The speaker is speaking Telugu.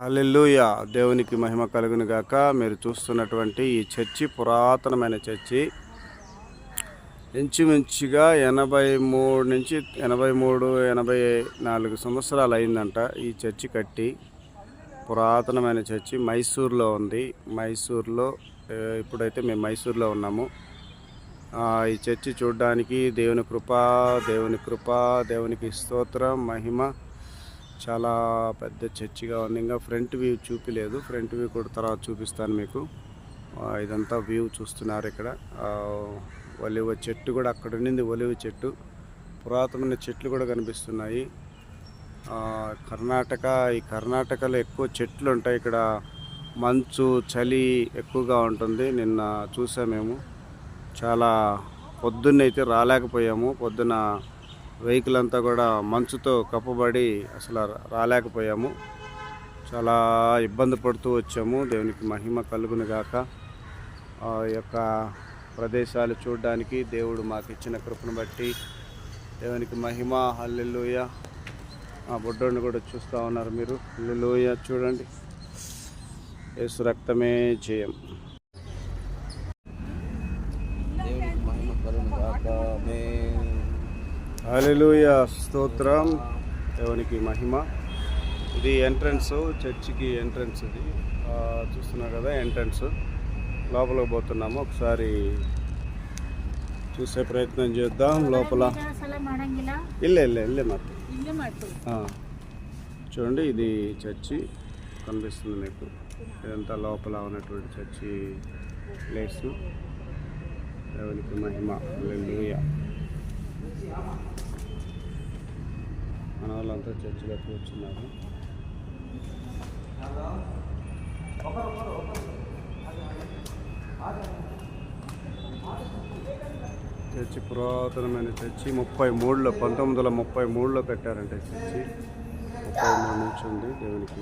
హల్లెలూయా. దేవునికి మహిమ కలుగును గాక. మీరు చూస్తున్నటువంటి ఈ చర్చి పురాతనమైన చర్చి. ఇంచుమించుగా 83 నుంచి 84 సంవత్సరాలు అయిందంట ఈ చర్చి కట్టి. పురాతనమైన చర్చి మైసూర్లో ఉంది. మైసూర్లో ఇప్పుడైతే మేము మైసూర్లో ఉన్నాము. ఈ చర్చి చూడడానికి దేవుని కృప, దేవునికి స్తోత్రం, మహిమ. చాలా పెద్ద చర్చిగా ఉంది. ఇంకా ఫ్రంట్ వ్యూ చూపిలేదు. ఫ్రంట్ వ్యూ కూడా తర్వాత చూపిస్తాను మీకు. ఇదంతా వ్యూ చూస్తున్నారు. ఇక్కడ ఒలివ చెట్టు కూడా అక్కడ ఉండింది. ఒలివ చెట్టు, పురాతనమైన చెట్లు కూడా కనిపిస్తున్నాయి. ఈ కర్ణాటకలో ఎక్కువ చెట్లు ఉంటాయి. ఇక్కడ మంచు, చలి ఎక్కువగా ఉంటుంది. నిన్న చూసాం మేము. చాలా పొద్దున్నైతే రాలేకపోయాము. పొద్దున వెహికల్ అంతా కూడా మంచుతో కప్పబడి అసలు రాలేకపోయాము. చాలా ఇబ్బంది పడుతూ వచ్చాము. దేవునికి మహిమ కలుగును గాక. ఈ యొక్క ప్రదేశాలు చూడడానికి దేవుడు మాకు ఇచ్చిన కృపను బట్టి దేవునికి మహిమ. హల్లెలూయా. ఆ బొడ్డోని కూడా చూస్తూ ఉన్నారు మీరు. హల్లెలూయా. చూడండి, యేసు రక్తమే జయం. దేవునికి మహిమ కలుగును గాక. హల్లెలూయా. స్తోత్రం, దేవునికి మహిమ. ఇది ఎంట్రన్స్, చర్చికి ఎంట్రన్స్. ఇది చూస్తున్నారు కదా, ఎంట్రన్స్. లోపలికి పోతున్నాము. ఒకసారి చూసే ప్రయత్నం చేద్దాం. లోపల ఇల్లే చూడండి, ఇది చర్చి కనిపిస్తుంది మీకు. ఇదంతా లోపల ఉన్నటువంటి చర్చి ప్లేస్. దేవునికి మహిమ. హల్లెలూయా. మన వాళ్ళంతా చర్చిలో కూర్చున్నారు. చర్చి పురాతనమైన చర్చి. 1933లో కట్టారంటే చర్చి. 33 నుంచి ఉంది. దేవునికి